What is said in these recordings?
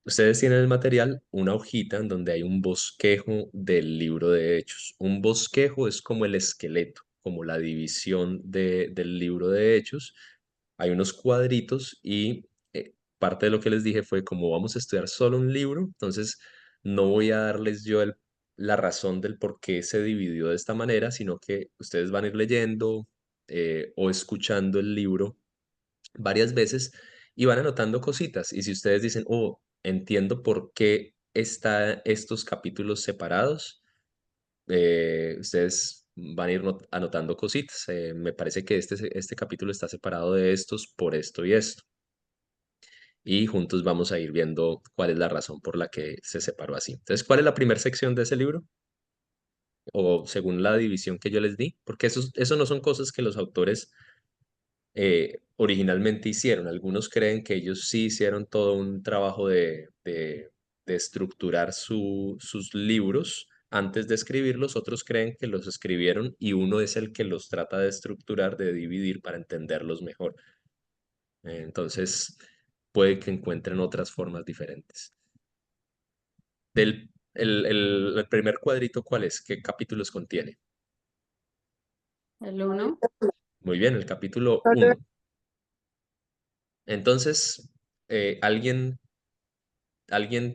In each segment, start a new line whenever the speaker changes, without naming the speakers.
Ustedes tienen el material, una hojita en donde hay un bosquejo del libro de Hechos. Un bosquejo es como el esqueleto, como la división del libro de Hechos. Hay unos cuadritos y parte de lo que les dije fue como vamos a estudiar solo un libro, entonces no voy a darles yo la razón del por qué se dividió de esta manera, sino que ustedes van a ir leyendo o escuchando el libro varias veces y van anotando cositas. Y si ustedes dicen, oh, entiendo por qué está estos capítulos separados, ustedes van a ir anotando cositas. Me parece que este capítulo está separado de estos por esto y esto. Y juntos vamos a ir viendo cuál es la razón por la que se separó así. Entonces, ¿cuál es la primera sección de ese libro? O según la división que yo les di, porque eso no son cosas que los autores originalmente hicieron. Algunos creen que ellos sí hicieron todo un trabajo de estructurar sus libros antes de escribirlos, otros creen que los escribieron y uno es el que los trata de estructurar, de dividir para entenderlos mejor. Entonces, puede que encuentren otras formas diferentes. El primer cuadrito, ¿cuál es? ¿Qué capítulos contiene?
El uno.
Muy bien, el capítulo uno. Entonces, ¿alguien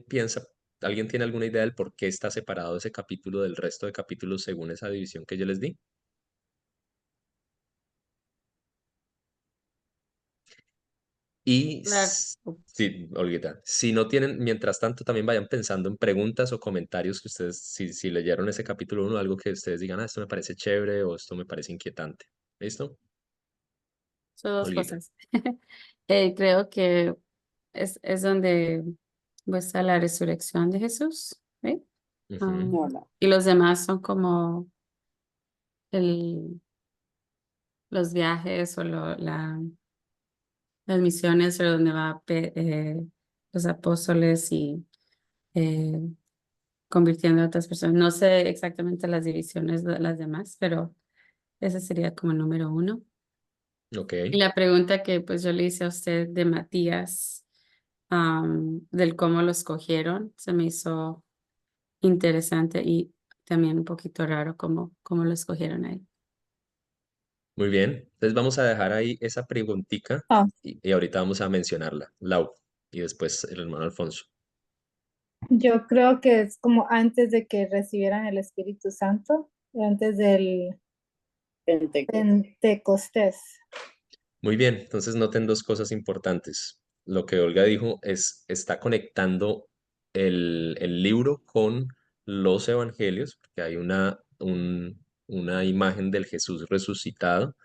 piensa, alguien tiene alguna idea del por qué está separado ese capítulo del resto de capítulos según esa división que yo les di? Y
La-
sí, Olguita, si no tienen, mientras tanto, también vayan pensando en preguntas o comentarios que ustedes, si leyeron ese capítulo uno, algo que ustedes digan, ah, esto me parece chévere o esto me parece inquietante. ¿Listo?
Son dos
Olguita.
cosas. Creo que es donde muestra la resurrección de Jesús, ¿sí?
Ujú.
Hola. Y los demás son como el, los viajes o las misiones o donde va los apóstoles y eh, convirtiendo a otras personas. No sé exactamente las divisiones de las demás, pero ese sería como el número uno.
Ok,
Y la pregunta que pues yo le hice a usted de Matías, del cómo lo escogieron, se me hizo interesante y también un poquito raro cómo lo escogieron a él.
muy bien. Entonces vamos a dejar ahí esa preguntica
Ah,
y ahorita vamos a mencionarla, Lau, y después el hermano Alfonso.
yo creo que es como antes de que recibieran el Espíritu Santo, antes del Pentecostés.
Muy bien, entonces noten dos cosas importantes. Lo que Olga dijo está conectando el libro con los evangelios, porque hay una imagen del Jesús resucitado,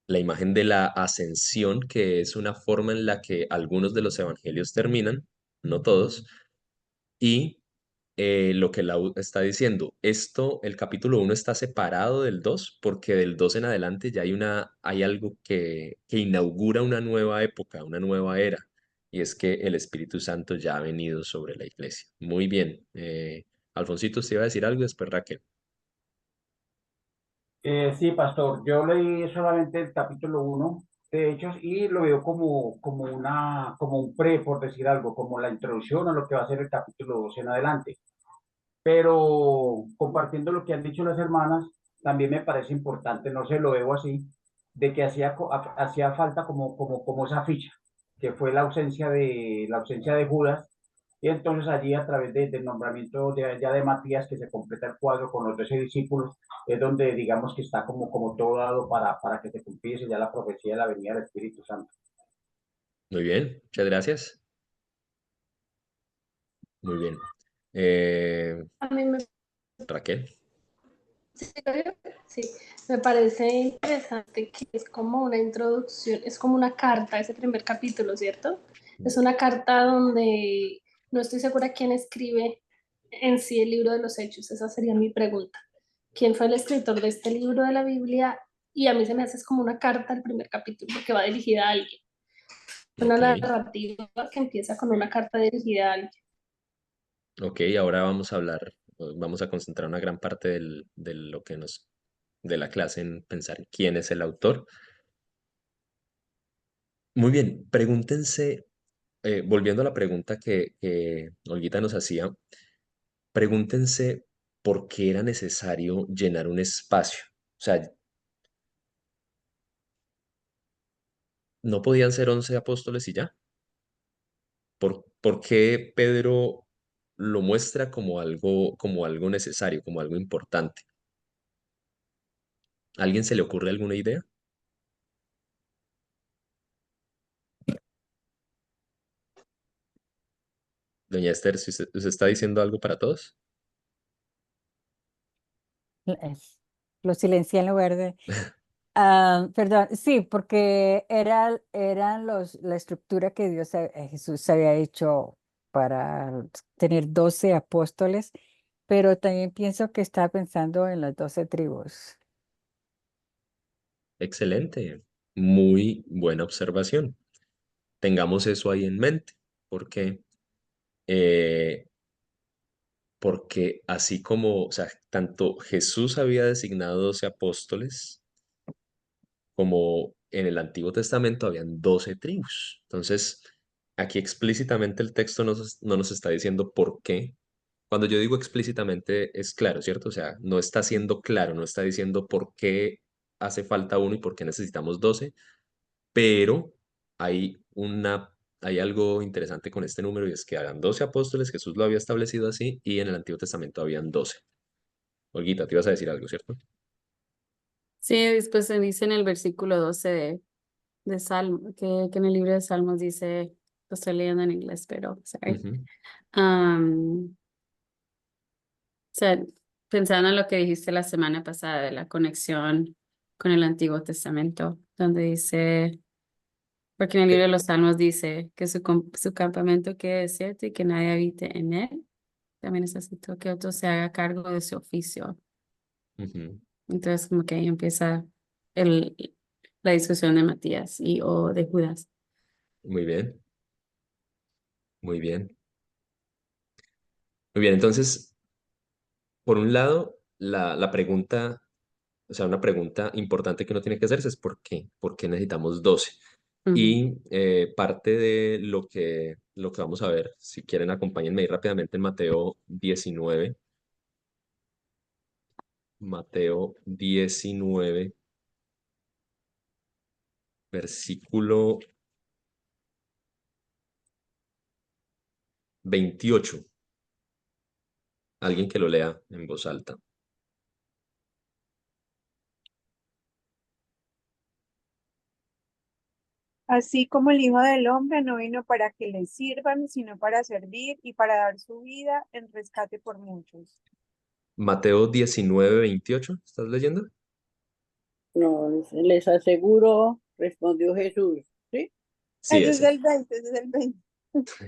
la imagen de la ascensión, que es una forma en la que algunos de los evangelios terminan, no todos, y lo que Lau está diciendo, el capítulo uno está separado del 2 porque del 2 en adelante ya hay algo que inaugura una nueva época, una nueva era, y es que el Espíritu Santo ya ha venido sobre la iglesia. Muy bien. Alfonsito, ¿usted iba a decir algo? Después Raquel.
Sí, pastor, yo leí solamente el capítulo uno de Hechos y lo veo como un pre, por decir algo, como la introducción a lo que va a ser el capítulo 2 en adelante. Pero compartiendo lo que han dicho las hermanas, también me parece importante, no se lo veo así, de que hacía falta como esa ficha, que fue la ausencia de Judas, y entonces allí a través del nombramiento ya de Matías, que se completa el cuadro con los 12 discípulos, es donde digamos que está como todo dado para que se cumpliese ya la profecía de la venida del Espíritu Santo.
Muy bien, muchas gracias. Muy bien. Eh,
A mí me,
Raquel.
sí, sí, me parece interesante que es como una introducción, es como una carta, ese primer capítulo, ¿cierto? Es una carta donde no estoy segura quién escribe en sí el libro de los Hechos, esa sería mi pregunta. ¿Quién fue el escritor de este libro de la Biblia? Y a mí se me hace como una carta el primer capítulo porque va dirigida a alguien. Una
Ok,
narrativa que empieza con una carta dirigida a alguien.
ok, ahora vamos a hablar, vamos a concentrar una gran parte de la clase en pensar quién es el autor. Muy bien, pregúntense, volviendo a la pregunta que Olguita nos hacía, pregúntense por qué era necesario llenar un espacio. O sea, ¿no podían ser 11 apóstoles y ya? ¿Por qué Pedro lo muestra como algo necesario, como algo importante? ¿A alguien se le ocurre alguna idea? Doña Esther, si usted está diciendo algo para todos.
Es- Lo silencié en lugar de... perdón, sí, porque eran la estructura que Jesús había hecho para tener 12 apóstoles, pero también pienso que estaba pensando en las 12 tribus.
Excelente, muy buena observación. Tengamos eso ahí en mente, porque, eh, porque así como, o sea, tanto Jesús había designado 12 apóstoles, como en el Antiguo Testamento habían 12 tribus. Entonces, aquí explícitamente el texto no nos está diciendo por qué. Cuando yo digo explícitamente es claro, ¿cierto? O sea, no está siendo claro, no está diciendo por qué hace falta uno y por qué necesitamos 12, pero hay hay algo interesante con este número y es que hagan 12 apóstoles, Jesús lo había establecido así y en el Antiguo Testamento habían 12. Olguita, te ibas a decir algo, ¿cierto?
Sí, después se dice en el versículo 12 de Salmo, que en el libro de Salmos dice, lo estoy leyendo en inglés, pero, sorry.
Ujú.
O sea, pensando en lo que dijiste la semana pasada de la conexión con el Antiguo Testamento, donde dice, porque en el libro de
Eh,
los Salmos dice que su campamento quede desierto y que nadie habite en él. También necesito que otro se haga cargo de su oficio.
ujú.
Entonces, como que ahí empieza el, la discusión de Matías o de Judas.
Muy bien, muy bien. Muy bien, entonces, por un lado, la pregunta, o sea, una pregunta importante que uno tiene que hacerse es ¿por qué? ¿Por qué necesitamos 12?
Ujú.
Y parte de lo que vamos a ver, si quieren acompáñenme ahí rápidamente en Mateo 19, versículo 28. Alguien que lo lea en voz alta.
Así como el Hijo del Hombre no vino para que le sirvan, sino para servir y para dar su vida en rescate por muchos.
Mateo 19, 28, ¿estás leyendo?
No, les aseguro, respondió Jesús, ¿sí?
Sí,
Ese es
ese.
el 20, ese es el 20.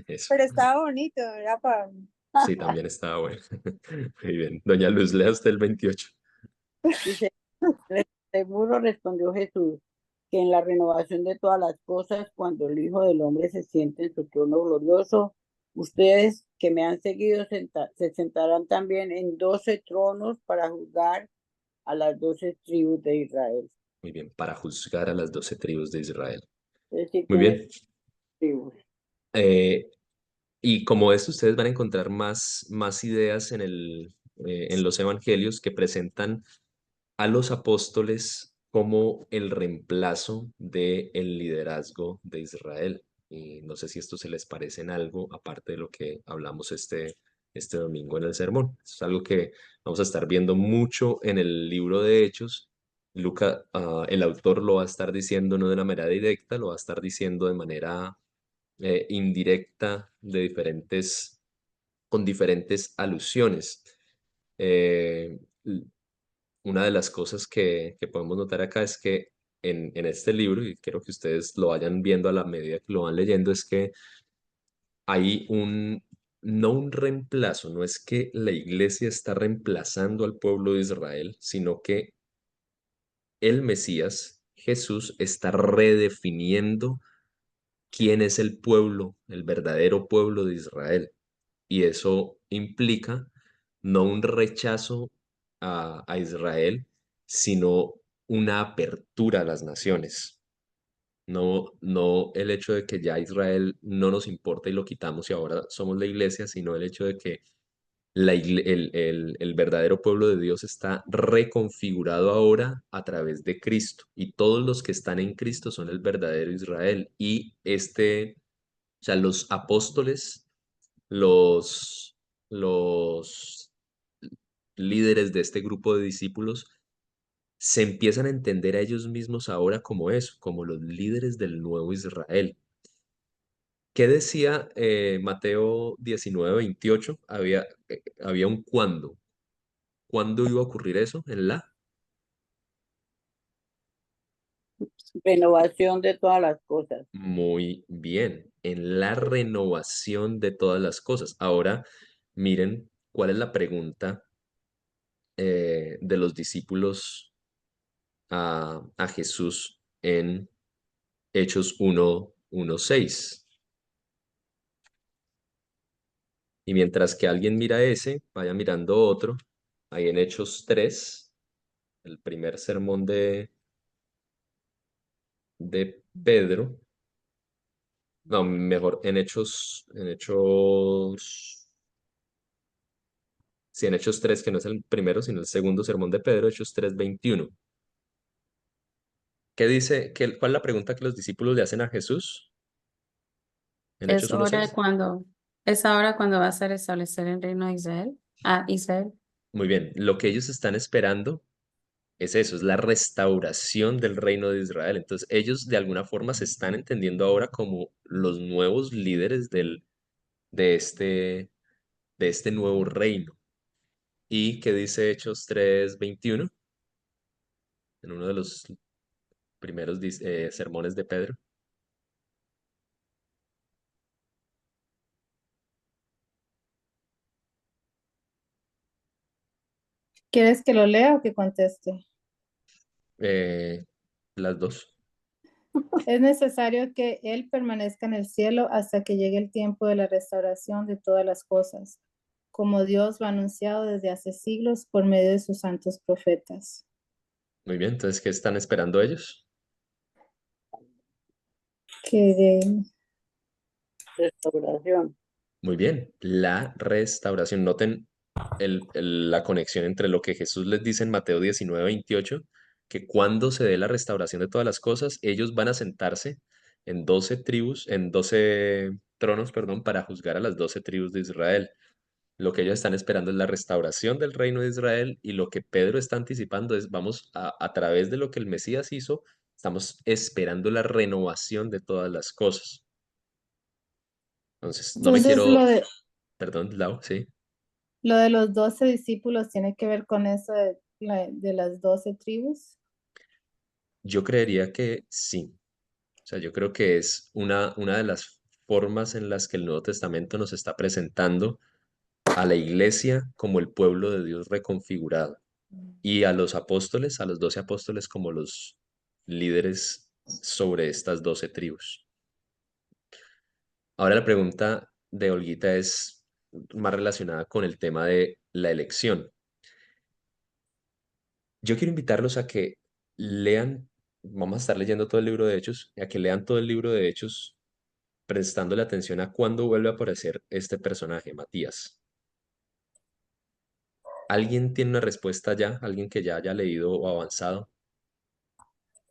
Eso.
Pero estaba bonito, era para...
Sí, también estaba bueno. Muy bien. Doña Luz, lea usted el 28.
Dice, les aseguro, respondió Jesús, que en la renovación de todas las cosas, cuando el Hijo del Hombre se siente en su trono glorioso, ustedes que me han seguido se sentarán también en 12 tronos para juzgar a las 12 tribus de Israel.
Muy bien, para juzgar a las 12 tribus de Israel.
Es decir,
Muy
tiene
bien.
tribus.
Eh, y como esto, ustedes van a encontrar más ideas en los evangelios que presentan a los apóstoles como el reemplazo del liderazgo de Israel. Y no sé si esto se les parece en algo, aparte de lo que hablamos este domingo en el sermón. Es algo que vamos a estar viendo mucho en el libro de Hechos. El autor lo va a estar diciendo no de una manera directa, lo va a estar diciendo de manera indirecta, con diferentes alusiones. Eh, una de las cosas que podemos notar acá es que en este libro, y quiero que ustedes lo vayan viendo a la medida que lo van leyendo, es que hay no un reemplazo, no es que la iglesia está reemplazando al pueblo de Israel, sino que el Mesías, Jesús, está redefiniendo quién es el pueblo, el verdadero pueblo de Israel. Y eso implica no un rechazo a Israel, sino una apertura a las naciones. no el hecho de que ya Israel no nos importa y lo quitamos y ahora somos la iglesia, sino el hecho de que el verdadero pueblo de Dios está reconfigurado ahora a través de Cristo y todos los que están en Cristo son el verdadero Israel. Y o sea, los apóstoles, los líderes de este grupo de discípulos se empiezan a entender a ellos mismos ahora como eso, como los líderes del nuevo Israel. ¿Qué decía Mateo 19:28? Había un cuándo. ¿Cuándo iba a ocurrir eso? En la
Renovación de todas las cosas.
Muy bien, en la renovación de todas las cosas. Ahora, miren cuál es la pregunta de los discípulos a Jesús en Hechos 1:6. Y mientras que alguien mira ese, vaya mirando otro. Ahí en Hechos 3, el primer sermón de Pedro. No, mejor, sí, en Hechos 3, que no es el primero, sino el segundo sermón de Pedro, Hechos 3:21. ¿Qué dice? ¿Cuál es la pregunta que los discípulos le hacen a Jesús en
Es
Hechos
hora
1:6?
cuando, es ahora cuando va a ser establecer el reino de Israel. Ah, Israel.
Muy bien, lo que ellos están esperando es eso, es la restauración del reino de Israel. Entonces, ellos de alguna forma se están entendiendo ahora como los nuevos líderes de este, de este nuevo reino. ¿Y qué dice Hechos 3:21? En uno de los primeros sermones de Pedro.
¿Quieres que lo lea o que conteste?
Eh, las dos.
Es necesario que Él permanezca en el cielo hasta que llegue el tiempo de la restauración de todas las cosas, como Dios lo ha anunciado desde hace siglos por medio de sus santos profetas.
Muy bien, entonces, ¿qué están esperando ellos?
Que de-
Restauración.
Muy bien, la restauración. Noten la conexión entre lo que Jesús les dice en Mateo 19:28, que cuando se dé la restauración de todas las cosas, ellos van a sentarse en 12 tribus, en 12 tronos, perdón, para juzgar a las 12 tribus de Israel. Lo que ellos están esperando es la restauración del reino de Israel y lo que Pedro está anticipando es, vamos a través de lo que el Mesías hizo, estamos esperando la renovación de todas las cosas. Entonces, no me
Entonces,
quiero, perdón, Lau, sí.
lo de los 12 discípulos tiene que ver con eso de las 12 tribus.
Yo creería que sí. O sea, yo creo que es una de las formas en las que el Nuevo Testamento nos está presentando a la iglesia como el pueblo de Dios reconfigurado y a los apóstoles, a los 12 apóstoles como los líderes sobre estas 12 tribus. Ahora la pregunta de Olguita es más relacionada con el tema de la elección. Yo quiero invitarlos a que lean, vamos a estar leyendo todo el libro de Hechos, a que lean todo el libro de Hechos prestándole atención a cuándo vuelve a aparecer este personaje, Matías. ¿Alguien tiene una respuesta ya? ¿Alguien que ya haya leído o avanzado?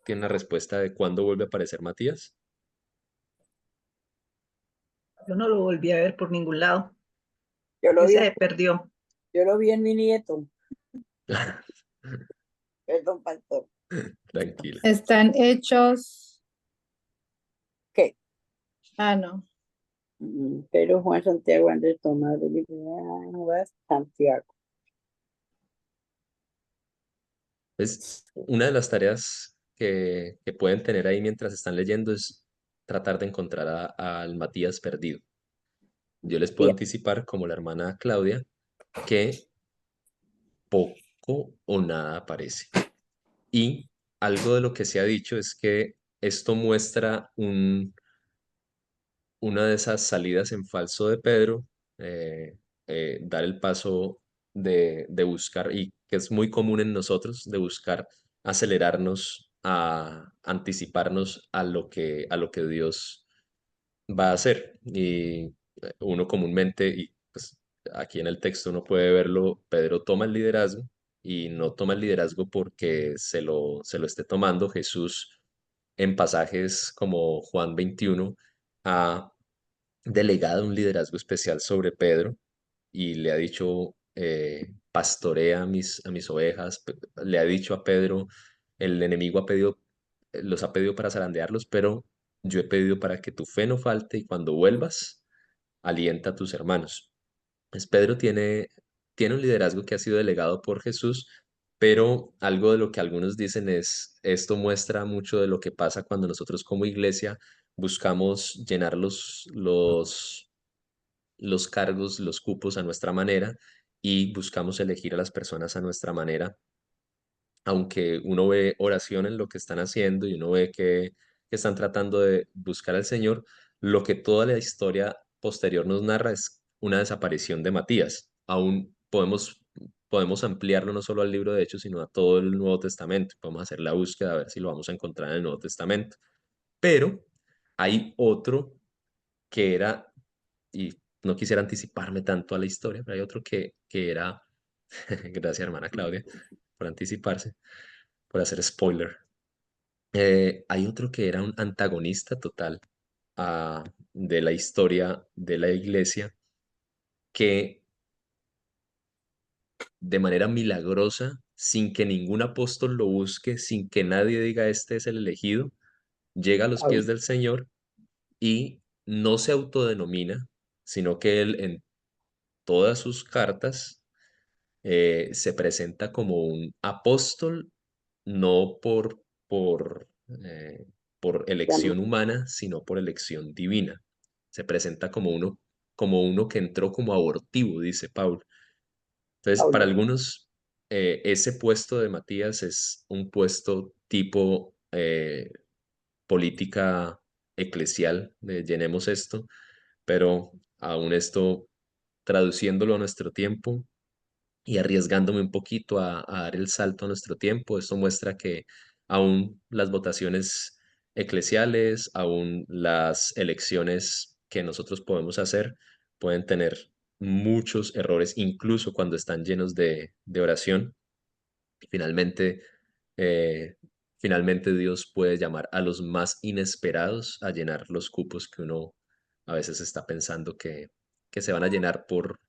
¿Tiene una respuesta de cuándo vuelve a aparecer Matías?
Yo no lo volví a ver por ningún lado.
Yo lo
Y
vi,
se perdió.
yo lo vi en mi nieto. Perdón, pastor.
Tranquila.
Están hechos.
¿Qué?
Ah, no.
Pedro, Juan, Santiago, Andrés, Tomás, Felipe, Santiago.
Es una de las tareas que pueden tener ahí mientras están leyendo es tratar de encontrar al Matías perdido. Yo les puedo
Bien.
anticipar, como la hermana Claudia, que poco o nada aparece. Y algo de lo que se ha dicho es que esto muestra una de esas salidas en falso de Pedro, eh, dar el paso de buscar, y que es muy común en nosotros, de buscar acelerarnos a anticiparnos a lo que Dios va a hacer. Y uno comúnmente, y pues aquí en el texto uno puede verlo, Pedro toma el liderazgo y no toma el liderazgo porque se lo esté tomando. Jesús en pasajes como Juan 21 ha delegado un liderazgo especial sobre Pedro y le ha dicho, pastorea a mis ovejas, le ha dicho a Pedro, el enemigo ha pedido, los ha pedido para zarandearlos, pero yo he pedido para que tu fe no falte y cuando vuelvas, alienta a tus hermanos. Pues Pedro tiene un liderazgo que ha sido delegado por Jesús, pero algo de lo que algunos dicen es, esto muestra mucho de lo que pasa cuando nosotros como iglesia buscamos llenar los cargos, los cupos a nuestra manera y buscamos elegir a las personas a nuestra manera, aunque uno ve oración en lo que están haciendo y uno ve que están tratando de buscar al Señor, lo que toda la historia posterior nos narra es una desaparición de Matías. Aún podemos ampliarlo no solo al libro de Hechos, sino a todo el Nuevo Testamento. Podemos hacer la búsqueda a ver si lo vamos a encontrar en el Nuevo Testamento. Pero hay otro que era, y no quisiera anticiparme tanto a la historia, pero hay otro que era, gracias hermana Claudia por anticiparse, por hacer spoiler. Hay otro que era un antagonista total de la historia de la iglesia que de manera milagrosa, sin que ningún apóstol lo busque, sin que nadie diga este es el elegido, llega a los pies
Pablo.
del Señor y no se autodenomina, sino que él en todas sus cartas se presenta como un apóstol, no por
Ya no,
elección humana, sino por elección divina. Se presenta como uno que entró como abortivo, dice Pablo. Entonces, para
Pablo.
algunos, ese puesto de Matías es un puesto tipo política eclesial, de llenemos esto, pero aún esto, traduciéndolo a nuestro tiempo, y arriesgándome un poquito a dar el salto a nuestro tiempo. Esto muestra que aún las votaciones eclesiales, aún las elecciones que nosotros podemos hacer, pueden tener muchos errores, incluso cuando están llenos de oración. Y eh, finalmente Dios puede llamar a los más inesperados a llenar los cupos que uno a veces está pensando que se van a llenar por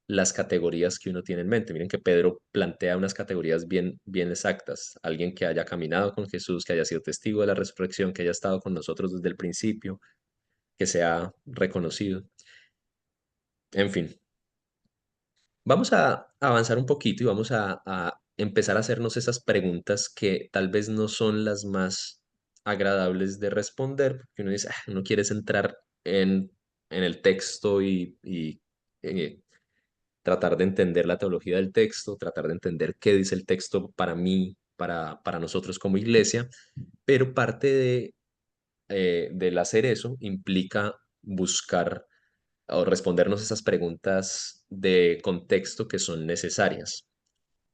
las categorías que uno tiene en mente. Miren que Pedro plantea unas categorías bien, bien exactas. Alguien que haya caminado con Jesús, que haya sido testigo de la resurrección, que haya estado con nosotros desde el principio, que sea reconocido. En fin, vamos a avanzar un poquito y vamos a empezar a hacernos esas preguntas que tal vez no son las más agradables de responder, porque uno dice, uno quiere centrar en el texto y tratar de entender la teología del texto, tratar de entender qué dice el texto para mí, para nosotros como iglesia, pero parte del hacer eso implica buscar o respondernos esas preguntas de contexto que son necesarias.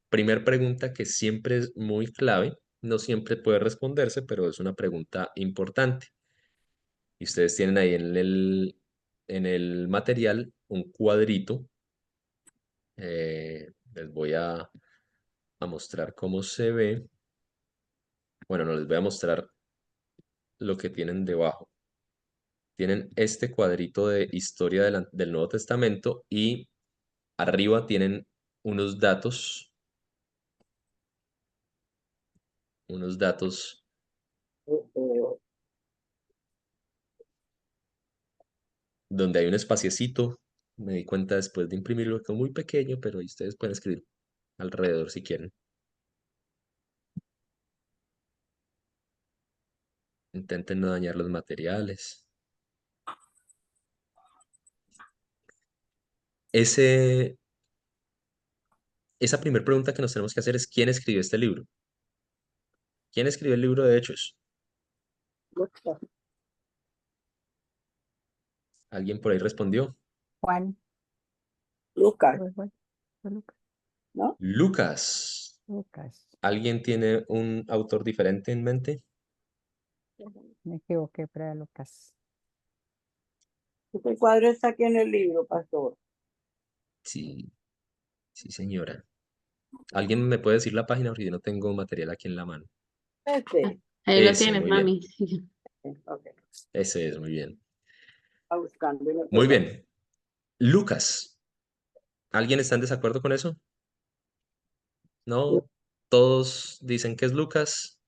Primer pregunta que siempre es muy clave, no siempre puede responderse, pero es una pregunta importante. Y ustedes tienen ahí en el material un cuadrito. Les voy a mostrar cómo se ve. Bueno, no les voy a mostrar lo que tienen debajo. Tienen este cuadrito de historia del Nuevo Testamento y arriba tienen unos datos, unos datos donde hay un espaciecito. Me di cuenta después de imprimirlo que es muy pequeño, pero ahí ustedes pueden escribir alrededor si quieren. Intenten no dañar los materiales. Ese, esa primera pregunta que nos tenemos que hacer es ¿quién escribió este libro? ¿Quién escribió el libro de Hechos? ¿Alguien por ahí respondió?
Juan,
Lucas,
fue Juan, fue Lucas.
¿no?
Lucas.
Lucas.
¿Alguien tiene un autor diferente en mente?
Me equivoqué para Lucas.
Este cuadro está aquí en el libro, pastor.
Sí, sí, señora. ¿Alguien me puede decir la página? Porque yo no tengo material aquí en la mano.
Ahí lo
Ese,
tienes,
muy bien.
mami.
Ok,
Ese es, muy bien.
está buscando en otro
Muy
lado.
bien. Lucas. ¿Alguien está en desacuerdo con eso? ¿No? ¿Todos dicen que es Lucas?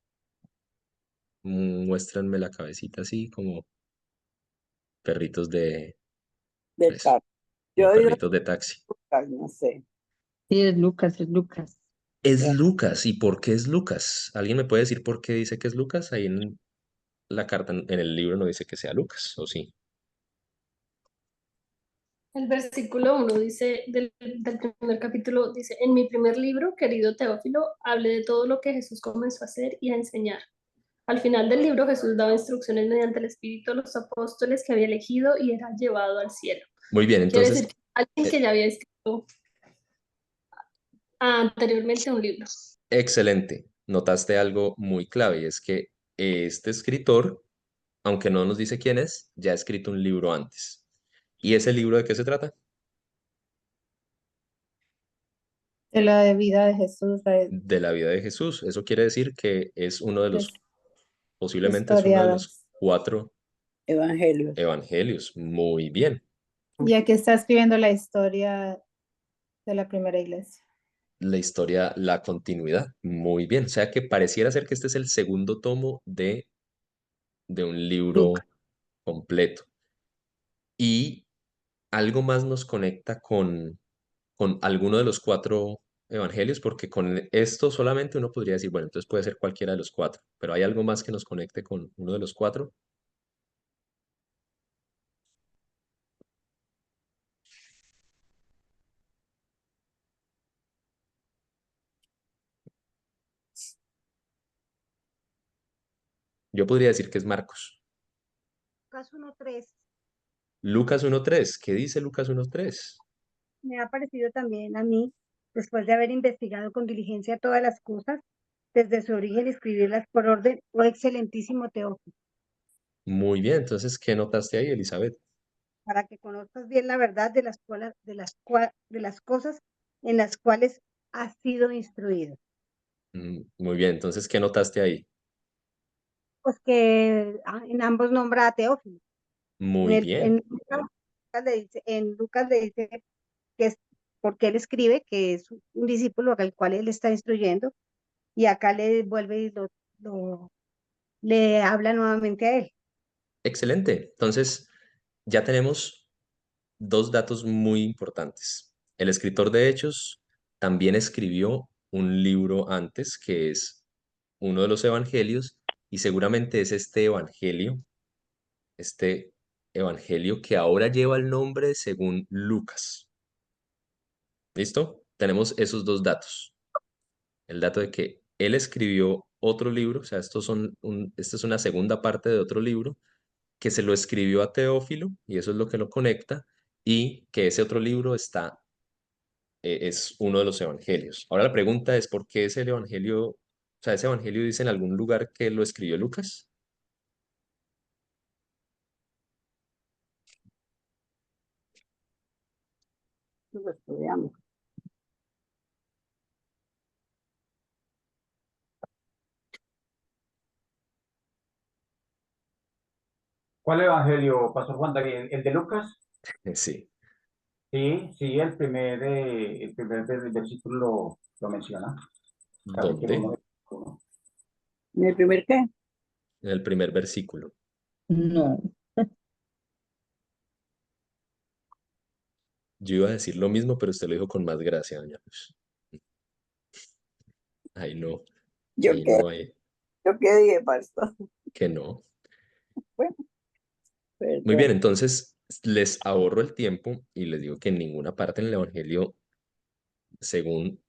Muéstranme la cabecita así como perritos de
Del
eso,
carro. Yo
como
he oído
perritos de taxi.
Lucas, no sé.
Sí, es Lucas, es Lucas.
Es
Ya.
Lucas. ¿Y por qué es Lucas? ¿Alguien me puede decir por qué dice que es Lucas? Ahí en la carta, en el libro no dice que sea Lucas, ¿o sí?
El versículo 1 dice, del primer capítulo, dice, en mi primer libro, querido Teófilo, hablé de todo lo que Jesús comenzó a hacer y a enseñar. Al final del libro, Jesús daba instrucciones mediante el Espíritu a los apóstoles que había elegido y era llevado al cielo.
Muy bien,
Quiere decir
entonces,
que alguien que
eh,
ya había escrito anteriormente un libro.
excelente. Notaste algo muy clave y es que este escritor, aunque no nos dice quién es, ya ha escrito un libro antes. ¿Y ese libro de qué se trata?
De la vida de Jesús,
De la vida de Jesús. Eso quiere decir que es uno de
las
los, posiblemente es uno de los
historiadas.
4
Evangelios.
evangelios. Muy bien.
Y aquí está escribiendo la historia de la primera iglesia.
La historia, la continuidad. Muy bien. O sea que pareciera ser que este es el segundo tomo de un
Lucas.
libro completo. Y algo más nos conecta con alguno de los 4 evangelios, porque con esto solamente uno podría decir, bueno, entonces puede ser cualquiera de los 4, pero hay algo más que nos conecte con uno de los 4. Yo podría decir que es Marcos.
Lucas 1:3.
Lucas 1.3. ¿Qué dice Lucas 1.3?
Me ha parecido también a mí, después de haber investigado con diligencia todas las cosas, desde su origen escribirlas por orden, oh excelentísimo Teófilo,
Muy bien. Entonces, ¿qué notaste ahí, Elizabeth?
para que conozcas bien la verdad de las cosas en las cuales has sido instruido.
Muy bien. Entonces, ¿qué notaste ahí?
Pues que en ambos nombra a Teófilo.
Muy bien.
En Lucas le dice que es porque él escribe que es un discípulo al cual él está instruyendo, y acá le vuelve y le habla nuevamente a él.
Excelente. Entonces, ya tenemos 2 datos muy importantes. El escritor de Hechos también escribió un libro antes, que es uno de los evangelios, y seguramente es este evangelio que ahora lleva el nombre según Lucas. ¿Listo? Tenemos esos 2 datos. El dato de que él escribió otro libro, o sea, esta es una segunda parte de otro libro, que se lo escribió a Teófilo, y eso es lo que lo conecta, y que ese otro libro es uno de los evangelios. Ahora la pregunta es, ¿por qué ese evangelio, o sea, ese evangelio dice en algún lugar que lo escribió Lucas?
Lo estudiamos.
¿Cuál evangelio, Pastor Juan Daniel? ¿El de Lucas?
Sí.
Sí, sí, el primer versículo lo menciona. Capítulo
¿Dónde?
1.
¿En el primer qué?
En el primer versículo.
No,
Yo iba a decir lo mismo, pero usted lo dijo con más gracia, doña Luz. Ay, no,
¿Yo
ahí
qué,
no hay,
yo qué dije, pastor?
que no.
Bueno,
Muy bien,
perdón.
entonces les ahorro el tiempo y les digo que en ninguna parte en el Evangelio, según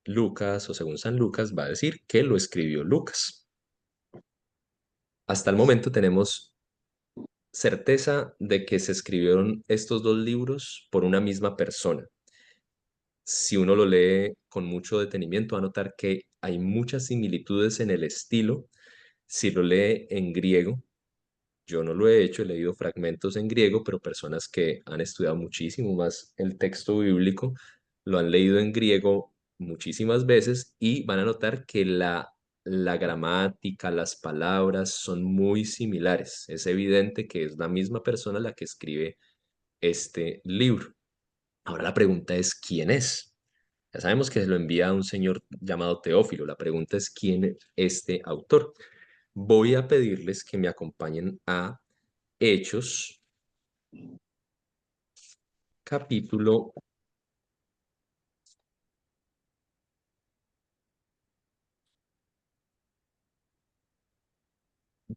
Lucas o según San Lucas, va a decir que lo escribió Lucas. Hasta el momento tenemos certeza de que se escribieron estos 2 libros por una misma persona. Si uno lo lee con mucho detenimiento, va a notar que hay muchas similitudes en el estilo. Si lo lee en griego, yo no lo he hecho, he leído fragmentos en griego, pero personas que han estudiado muchísimo más el texto bíblico lo han leído en griego muchísimas veces y van a notar que la gramática, las palabras son muy similares. Es evidente que es la misma persona la que escribe este libro. Ahora la pregunta es, ¿quién es? Ya sabemos que se lo envía a un señor llamado Teófilo. La pregunta es, ¿quién es este autor? Voy a pedirles que me acompañen a Hechos, capítulo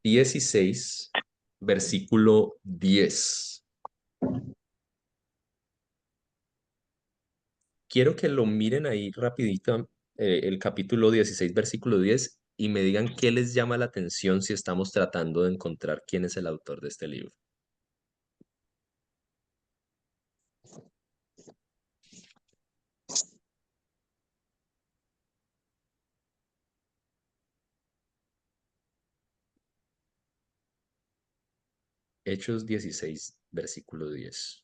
16, versículo 10. Quiero que lo miren ahí rapidito, el capítulo 16, versículo 10, y me digan qué les llama la atención si estamos tratando de encontrar quién es el autor de este libro. Hechos 16, versículo 10.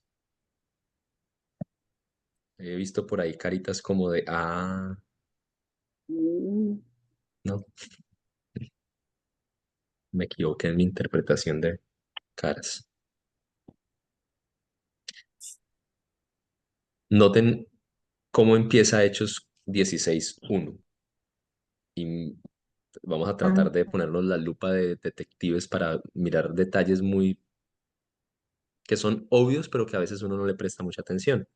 He visto por ahí caritas como de,
Mm,
no, me equivoqué en mi interpretación de caras. Noten cómo empieza Hechos 16:1. Y vamos a tratar de ponernos la lupa de detectives para mirar detalles muy que son obvios, pero que a veces uno no le presta mucha atención.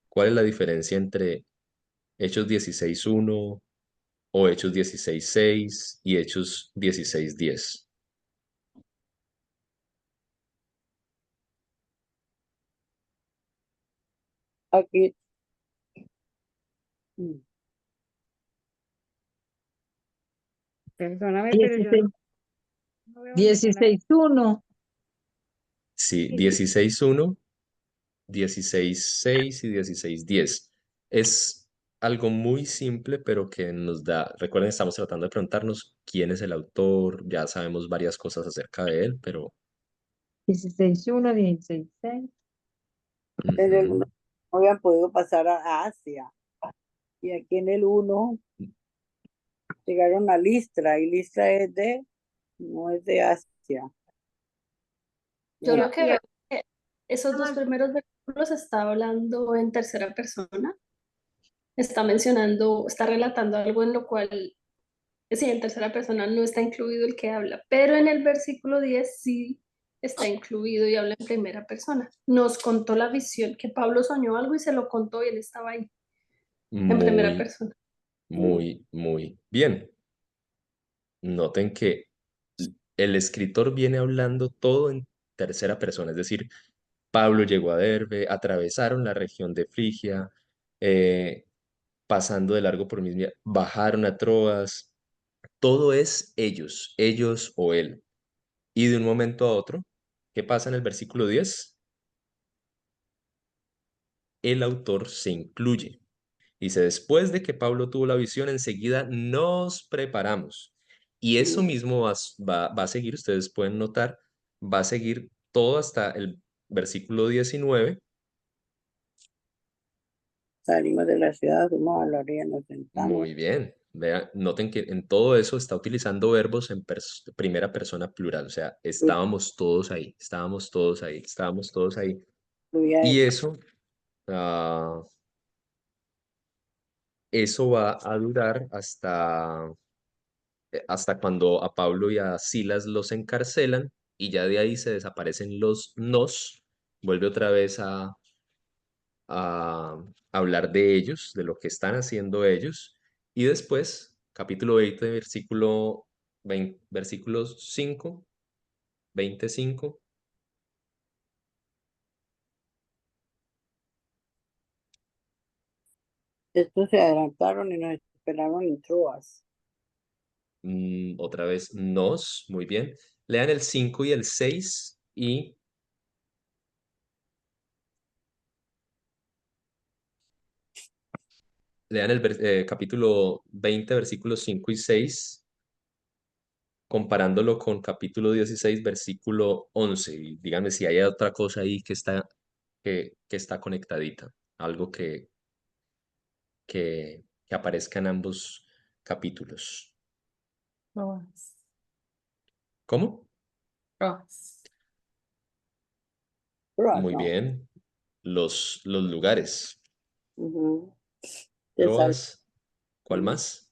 ¿Cuál es la diferencia entre Hechos 16:1 o Hechos 16:6 y Hechos 16:10?
aquí, mm,
Perdóname, pero yo
16,
no veo ninguna.
16:1.
Sí,
Sí,
16:1, 16:6 y 16:10. Es algo muy simple, pero que nos da, recuerden, estamos tratando de preguntarnos quién es el autor, ya sabemos varias cosas acerca de él, pero
16:1, 16:6.
en el uno
ujú,
no habían podido pasar a Asia. Y aquí en el uno llegaron a Listra, y Listra no es de Asia.
Yo
y,
lo
Ya,
que
y
veo es que esos dos
además,
primeros versículos está hablando en tercera persona, está mencionando, está relatando algo en lo cual, sí, en tercera persona no está incluido el que habla, pero en el versículo 10 sí está incluido y habla en primera persona. Nos contó la visión, que Pablo soñó algo y se lo contó y él estaba ahí, en primera
muy,
persona.
muy bien. Noten que el escritor viene hablando todo en tercera persona, es decir, Pablo llegó a Derbe, atravesaron la región de Frigia, eh, pasando de largo por Mismia, bajaron a Troas, todo es ellos o él. Y de un momento a otro, ¿qué pasa en el versículo 10? El autor se incluye. Dice, después de que Pablo tuvo la visión, enseguida nos preparamos. Y eso
mm,
mismo va a seguir, ustedes pueden notar, va a seguir todo hasta el versículo 19.
salimos de la ciudad, fuimos a la orilla, nos sentamos.
Muy bien. Vean, noten que en todo eso está utilizando verbos en primera persona plural, o sea, estábamos todos ahí, estábamos todos ahí, estábamos todos ahí.
Incluía
Y
eso.
ah, eso va a durar hasta cuando a Pablo y a Silas los encarcelan y ya de ahí se desaparecen los nos, vuelve otra vez a hablar de ellos, de lo que están haciendo ellos, y después, capítulo 20, versículos 5, 25.
Estos se adelantaron y nos esperaron en Troas.
Otra vez nos, muy bien. Lean el 5 y el 6 y Lean el capítulo 20, versículos 5 y 6, comparándolo con capítulo 16, versículo 11. Y díganme si hay otra cosa ahí que está conectadita, algo que aparezca en ambos capítulos.
Rojas.
¿Cómo?
Rojas.
Roas,
Muy
¿no?
bien. Los lugares.
Ujú.
Troas. ¿Cuál
Mm.
más?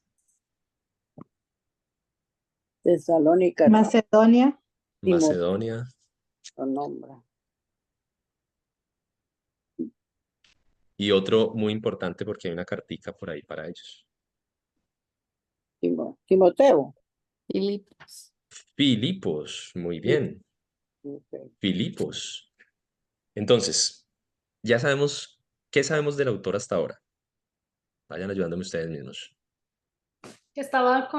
Tesalónica,
Macedonia,
Timoteo,
Macedonia.
lo nombra.
Y otro muy importante porque hay una cartica por ahí para ellos.
Timoteo.
Filipos.
Filipos. Muy
Sí,
bien.
ok.
Filipos. Entonces, ya sabemos qué sabemos del autor hasta ahora. Vayan ayudándome ustedes mismos.
Que estaba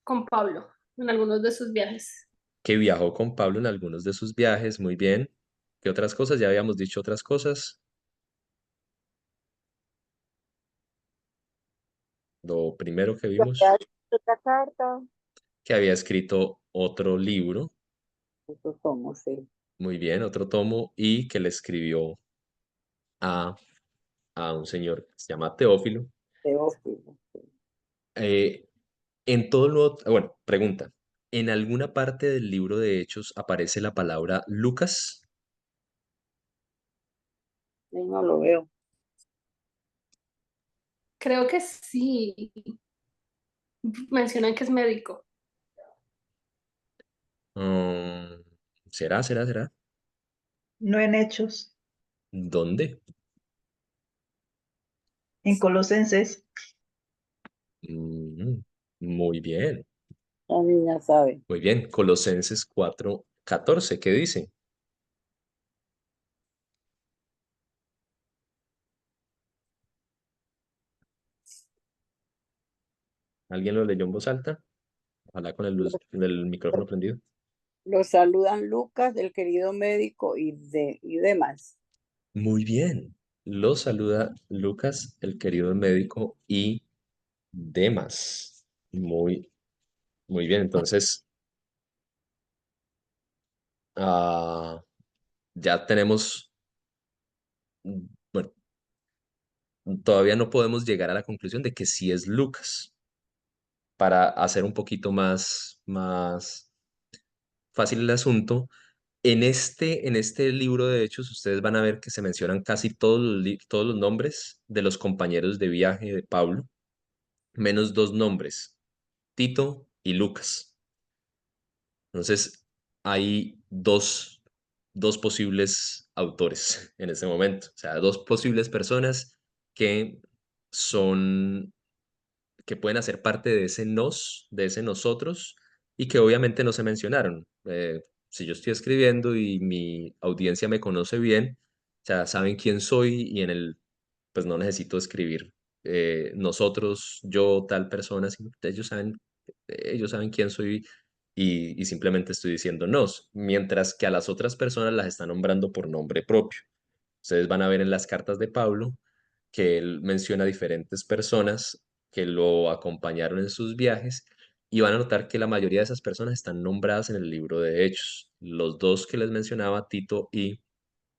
con Pablo en algunos de sus viajes.
Que viajó con Pablo en algunos de sus viajes. Muy bien. ¿Qué otras cosas? Ya habíamos dicho otras cosas. Lo primero que
Ya
vimos,
otra carta.
que había escrito otro libro.
Eso somos, sí.
Muy bien, otro tomo. Y que le escribió a, a un señor que se llama Teófilo.
Teófilo.
Eh, en todo el nuevo, bueno, pregunta. ¿En alguna parte del libro de Hechos aparece la palabra Lucas?
Ahí no lo veo.
Creo que sí. Mencionan que es médico.
Mm, ¿será?
No en Hechos,
¿Dónde?
en Colosenses.
Mm, muy bien,
La niña sabe.
muy bien. Colosenses 4:14, ¿qué dice? ¿Alguien lo leyó en voz alta? Ojalá con el micrófono prendido.
Los saludan Lucas, el querido médico, y demás.
Muy bien. Lo saluda Lucas, el querido médico, y Demas. Muy bien. Entonces, ah, ya tenemos, bueno, todavía no podemos llegar a la conclusión de que sí es Lucas. Para hacer un poquito más fácil el asunto, en este libro de Hechos ustedes van a ver que se mencionan casi todos los nombres de los compañeros de viaje de Pablo, menos dos nombres, Tito y Lucas. Entonces, hay dos posibles autores en este momento, o sea, dos posibles personas que son que pueden hacer parte de ese nos, de ese nosotros, y que obviamente no se mencionaron. Si yo estoy escribiendo y mi audiencia me conoce bien, o sea, saben quién soy y pues no necesito escribir nosotros, yo, tal persona, sino ellos saben quién soy y simplemente estoy diciendo nos, mientras que a las otras personas las está nombrando por nombre propio. Ustedes van a ver en las cartas de Pablo que él menciona diferentes personas que lo acompañaron en sus viajes y van a notar que la mayoría de esas personas están nombradas en el libro de Hechos. Los dos que les mencionaba, Tito y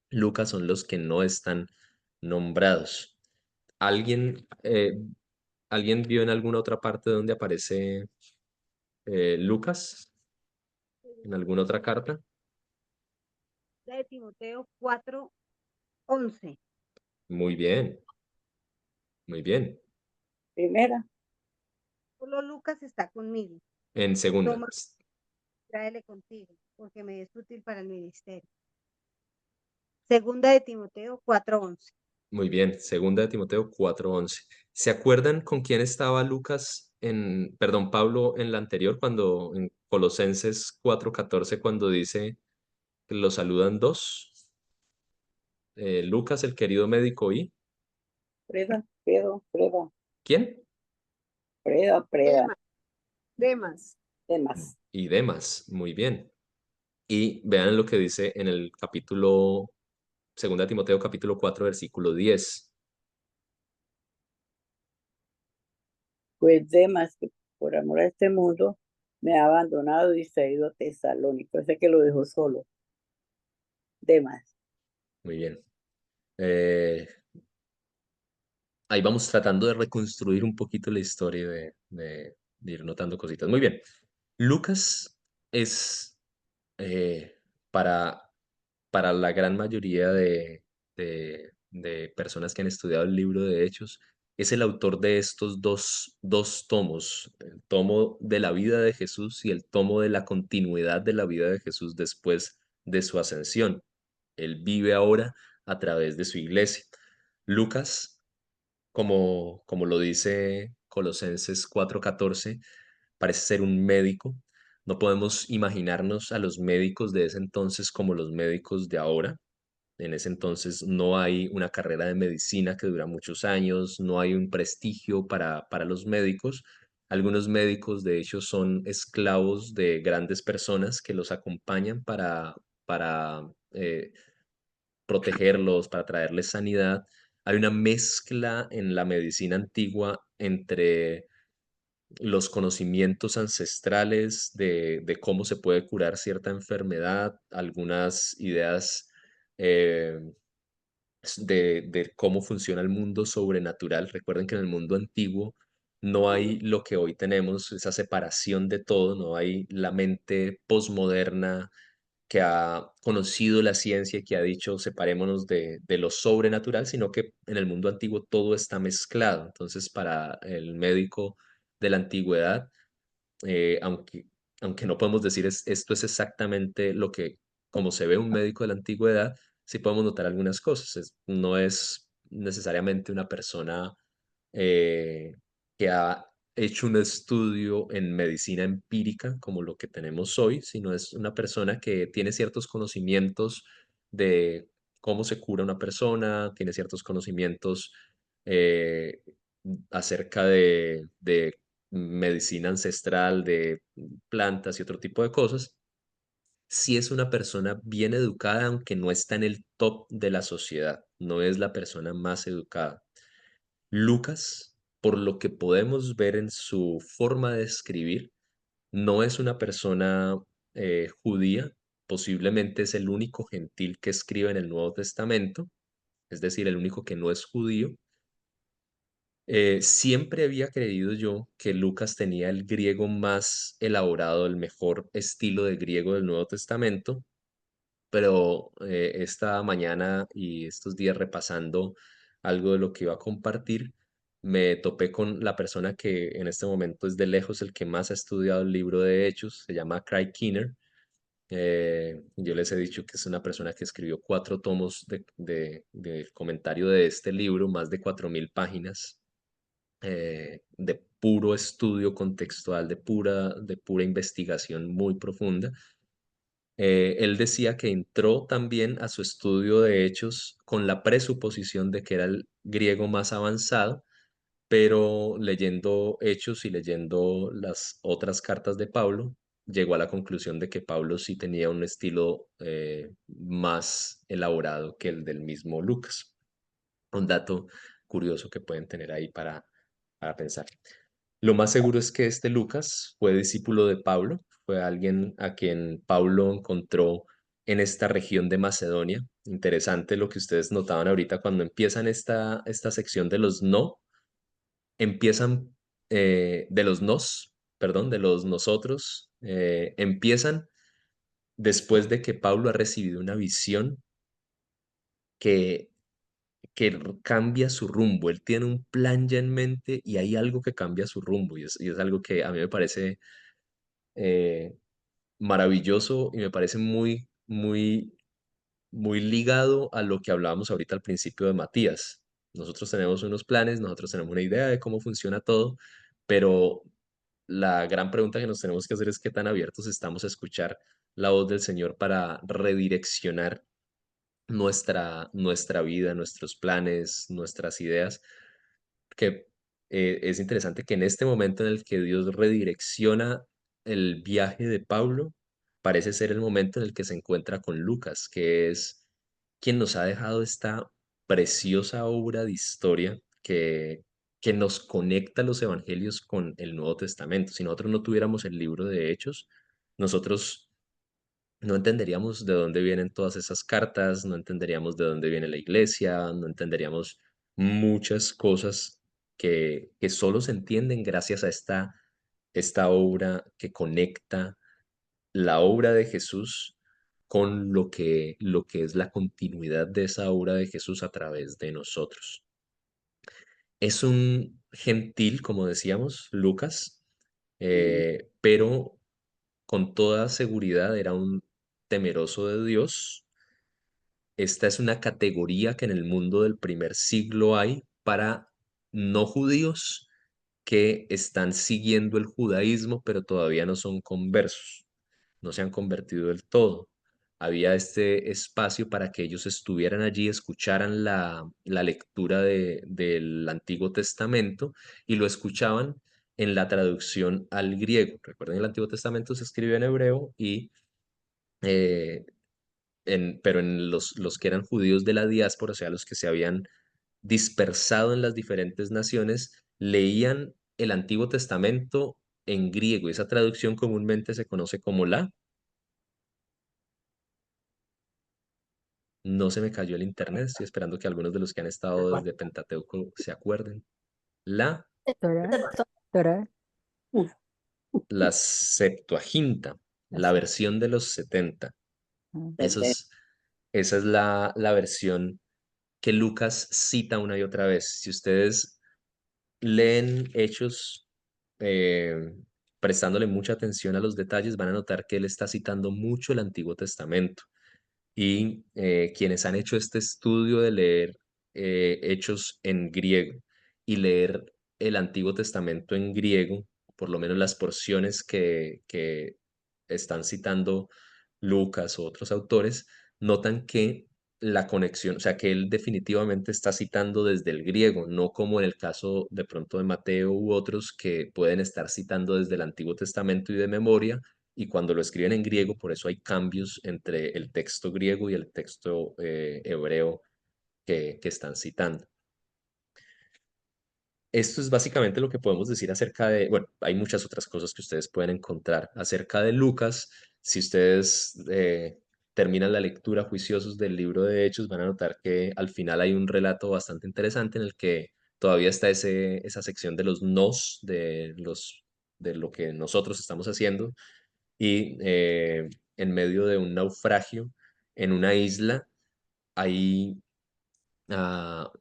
Lucas, son los que no están nombrados. ¿Alguien vio en alguna otra parte donde aparece Lucas? ¿En alguna otra carta?
De Timoteo 4:11.
Muy bien, muy bien.
Primera.
Solo Lucas está conmigo.
En segunda.
Toma, tráele contigo, porque me es útil para el ministerio. Segunda de Timoteo 4:11.
Muy bien, segunda de Timoteo 4:11. ¿Se acuerdan con quién estaba Lucas perdón, Pablo en la anterior, cuando en Colosenses 4:14, cuando dice que lo saludan dos? Lucas, el querido médico, y
Freda.
¿quién?
Freda.
Demas.
Demás.
Y Demas, muy bien. Y vean lo que dice en el segunda de Timoteo capítulo 4, versículo 10.
Pues Demas, que por amor a este mundo, me ha abandonado y se ha ido a Tesalónica. O sea que lo dejó solo. Demas.
Muy bien. Eh, Ahí vamos tratando de reconstruir un poquito la historia de ir notando cositas. Muy bien. Lucas es eh, para, para la gran mayoría de personas que han estudiado el libro de Hechos, es el autor de estos dos tomos, el tomo de la vida de Jesús y el tomo de la continuidad de la vida de Jesús después de su ascensión. Él vive ahora a través de su iglesia. Lucas, como lo dice Colosenses 4:14, parece ser un médico. No podemos imaginarnos a los médicos de ese entonces como los médicos de ahora. En ese entonces no hay una carrera de medicina que dura muchos años, no hay un prestigio para los médicos. Algunos médicos, de hecho, son esclavos de grandes personas que los acompañan para protegerlos, para traerles sanidad. Hay una mezcla en la medicina antigua entre los conocimientos ancestrales de cómo se puede curar cierta enfermedad, algunas ideas eh, de cómo funciona el mundo sobrenatural. Recuerden que en el mundo antiguo no hay lo que hoy tenemos, esa separación de todo, no hay la mente posmoderna que ha conocido la ciencia y que ha dicho separémonos de lo sobrenatural, sino que en el mundo antiguo todo está mezclado. Entonces, para el médico de la antigüedad, eh, aunque, aunque no podemos decir esto es exactamente lo que, como se ve un médico de la antigüedad, sí podemos notar algunas cosas. No es necesariamente una persona que ha hecho un estudio en medicina empírica como lo que tenemos hoy, sino es una persona que tiene ciertos conocimientos de cómo se cura una persona, tiene ciertos conocimientos eh, acerca de medicina ancestral, de plantas y otro tipo de cosas. Si es una persona bien educada, aunque no está en el top de la sociedad, no es la persona más educada. Lucas, por lo que podemos ver en su forma de escribir, no es una persona judía, posiblemente es el único gentil que escribe en el Nuevo Testamento, es decir, el único que no es judío. Siempre había creído yo que Lucas tenía el griego más elaborado, el mejor estilo de griego del Nuevo Testamento, pero esta mañana y estos días repasando algo de lo que iba a compartir, me topé con la persona que en este momento es de lejos el que más ha estudiado el libro de Hechos, se llama Craig Keener. Yo les he dicho que es una persona que escribió 4 tomos de comentario de este libro, más de 4000 páginas de puro estudio contextual, de pura investigación muy profunda. Él decía que entró también a su estudio de hechos con la presuposición de que era el griego más avanzado, pero leyendo hechos y leyendo las otras cartas de Pablo, llegó a la conclusión de que Pablo sí tenía un estilo más elaborado que el del mismo Lucas. Un dato curioso que pueden tener ahí para pensar. Lo más seguro es que este Lucas fue discípulo de Pablo, fue alguien a quien Pablo encontró en esta región de Macedonia. Interesante lo que ustedes notaban ahorita cuando empiezan esta sección de los no, empiezan de los nos, perdón, de los nosotros, empiezan después de que Pablo ha recibido una visión que cambia su rumbo. Él tiene un plan ya en mente y hay algo que cambia su rumbo y es algo que a mí me parece eh, maravilloso y me parece muy, muy, muy ligado a lo que hablábamos ahorita al principio de Matías. Nosotros tenemos unos planes, nosotros tenemos una idea de cómo funciona todo, pero la gran pregunta que nos tenemos que hacer es qué tan abiertos estamos a escuchar la voz del Señor para redireccionar nuestra vida, nuestros planes, nuestras ideas, que es interesante que en este momento en el que Dios redirecciona el viaje de Pablo, parece ser el momento en el que se encuentra con Lucas, que es quien nos ha dejado esta preciosa obra de historia que que nos conecta los evangelios con el Nuevo Testamento. Si nosotros no tuviéramos el libro de Hechos, nosotros no entenderíamos de dónde vienen todas esas cartas, no entenderíamos de dónde viene la iglesia, no entenderíamos muchas cosas que solo se entienden gracias a esta obra que conecta la obra de Jesús con lo que es la continuidad de esa obra de Jesús a través de nosotros. Es un gentil, como decíamos, Lucas, pero con toda seguridad era un temeroso de Dios. Esta es una categoría que en el mundo del primer siglo hay para no judíos que están siguiendo el judaísmo, pero todavía no son conversos, no se han convertido del todo. Había este espacio para que ellos estuvieran allí, escucharan la lectura del Antiguo Testamento y lo escuchaban en la traducción al griego. Recuerden, el Antiguo Testamento se escribe en hebreo y eh, pero en los que eran judíos de la diáspora, o sea, los que se habían dispersado en las diferentes naciones, leían el Antiguo Testamento en griego. Y esa traducción comúnmente se conoce como la. No se me cayó el internet, estoy esperando que algunos de los que han estado desde Pentateuco se acuerden. La,
Torah, Torah,
la Septuaginta, la
así.
versión de los 70.
Mm.
Esa es la versión que Lucas cita una y otra vez. Si ustedes leen Hechos prestándole mucha atención a los detalles, van a notar que él está citando mucho el Antiguo Testamento. Y quienes han hecho este estudio de leer Hechos en griego y leer el Antiguo Testamento en griego, por lo menos las porciones que están citando Lucas o otros autores, notan que la conexión, o sea, que él definitivamente está citando desde el griego, no como en el caso de pronto de Mateo u otros que pueden estar citando desde el Antiguo Testamento y de memoria, y cuando lo escriben en griego, por eso hay cambios entre el texto griego y el texto hebreo que están citando. Esto es básicamente lo que podemos decir acerca de, bueno, hay muchas otras cosas que ustedes pueden encontrar acerca de Lucas. Si ustedes terminan la lectura juiciosos del libro de Hechos, van a notar que al final hay un relato bastante interesante en el que todavía está esa sección de los nos, de lo que nosotros estamos haciendo, y en medio de un naufragio en una isla, hay ah,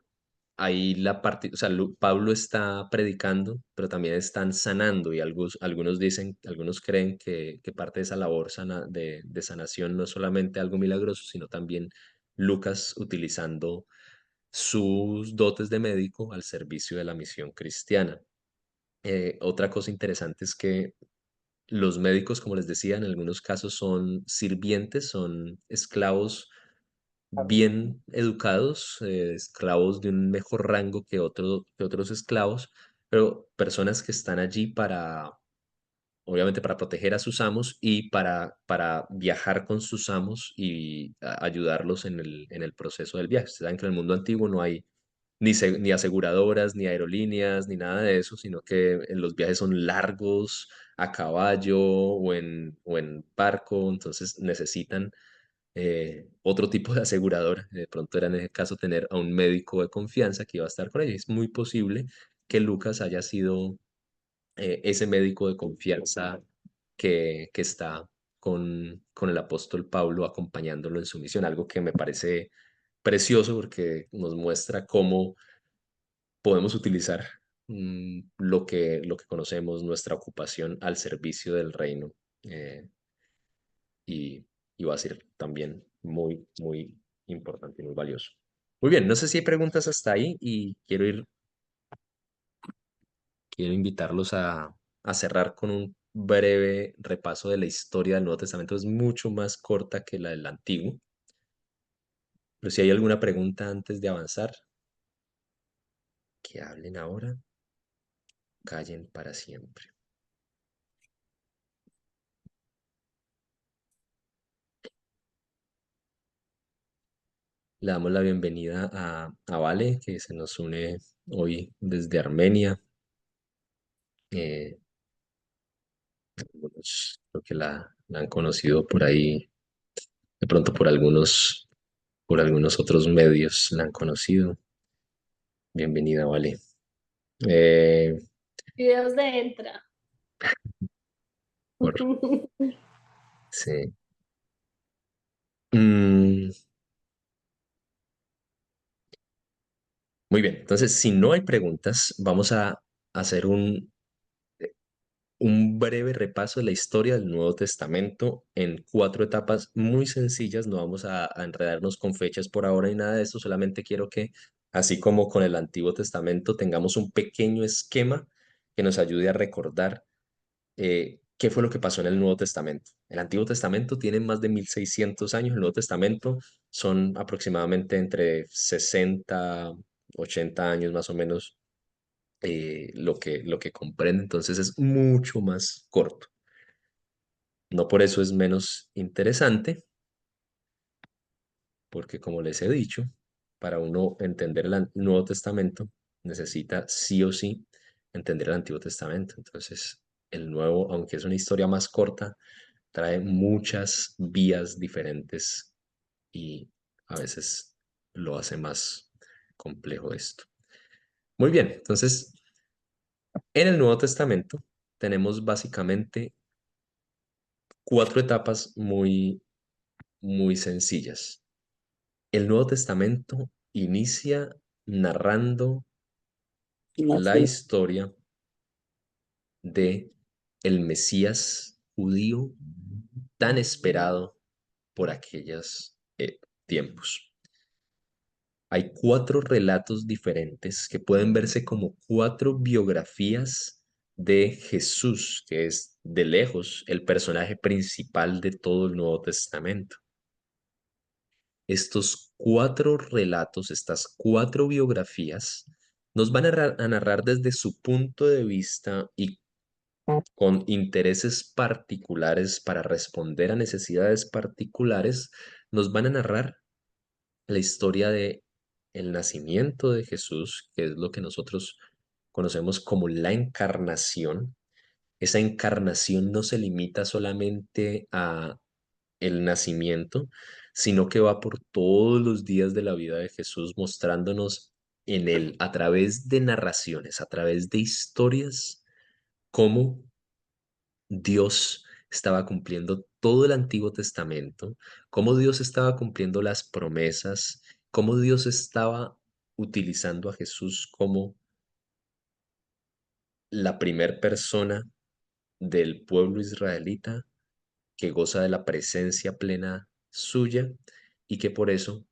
ahí la parte, o sea, Pablo está predicando, pero también están sanando y algunos dicen, algunos creen que parte de esa labor de sanación no es solamente algo milagroso, sino también Lucas utilizando sus dotes de médico al servicio de la misión cristiana. Otra cosa interesante es que los médicos, como les decía, en algunos casos son sirvientes, son esclavos bien educados, esclavos de un mejor rango que otros esclavos, pero personas que están allí para, obviamente, para proteger a sus amos y para viajar con sus amos y ayudarlos en el proceso del viaje. Ustedes saben que en el mundo antiguo no hay ni aseguradoras, ni aerolíneas, ni nada de eso, sino que los viajes son largos a caballo o en barco, entonces necesitan otro tipo de aseguradora. De pronto era en ese caso tener a un médico de confianza que iba a estar con ellos. Es muy posible que Lucas haya sido ese médico de confianza que está con el apóstol Pablo acompañándolo en su misión, algo que me parece precioso porque nos muestra cómo podemos utilizar lo que conocemos, nuestra ocupación al servicio del reino. eh, y, y va a ser también muy, muy importante y muy valioso. Muy bien, no sé si hay preguntas hasta ahí y quiero invitarlos a cerrar con un breve repaso de la historia del Nuevo Testamento. Es mucho más corta que la del Antiguo, pero si hay alguna pregunta antes de avanzar, que hablen ahora, callen para siempre. Le damos la bienvenida a Vale, que se nos une hoy desde Armenia. Eh, Algunos creo que la han conocido por ahí, de pronto por algunos otros medios la han conocido. Bienvenida, Vale. Eh,
Videos de Entra.
por, sí. Mm, muy bien, entonces si no hay preguntas, vamos a hacer un breve repaso de la historia del Nuevo Testamento en 4 etapas muy sencillas. No vamos a enredarnos con fechas por ahora y nada de eso. Solamente quiero que, así como con el Antiguo Testamento, tengamos un pequeño esquema que nos ayude a recordar qué fue lo que pasó en el Nuevo Testamento. El Antiguo Testamento tiene más de 1600 años. El Nuevo Testamento son aproximadamente entre 60, 80 años más o menos, lo que comprende, entonces es mucho más corto. No por eso es menos interesante, porque como les he dicho, para uno entender el Nuevo Testamento necesita sí o sí entender el Antiguo Testamento. Entonces, el Nuevo, aunque es una historia más corta, trae muchas vías diferentes y a veces lo hace más complejo esto. Muy bien, entonces en el Nuevo Testamento tenemos básicamente 4 etapas muy sencillas. El Nuevo Testamento inicia narrando la
Nace
historia de el Mesías judío tan esperado por aquellos tiempos. Hay 4 relatos diferentes que pueden verse como 4 biografías de Jesús, que es de lejos el personaje principal de todo el Nuevo Testamento. Estos 4 relatos, estas 4 biografías, nos van a narrar desde su punto de vista y con intereses particulares para responder a necesidades particulares, nos van a narrar la historia de el nacimiento de Jesús, que es lo que nosotros conocemos como la encarnación. Esa encarnación no se limita solamente a el nacimiento, sino que va por todos los días de la vida de Jesús, mostrándonos en él, a través de narraciones, a través de historias, cómo Dios estaba cumpliendo todo el Antiguo Testamento, cómo Dios estaba cumpliendo las promesas, cómo Dios estaba utilizando a Jesús como la primer persona del pueblo israelita que goza de la presencia plena suya y que por eso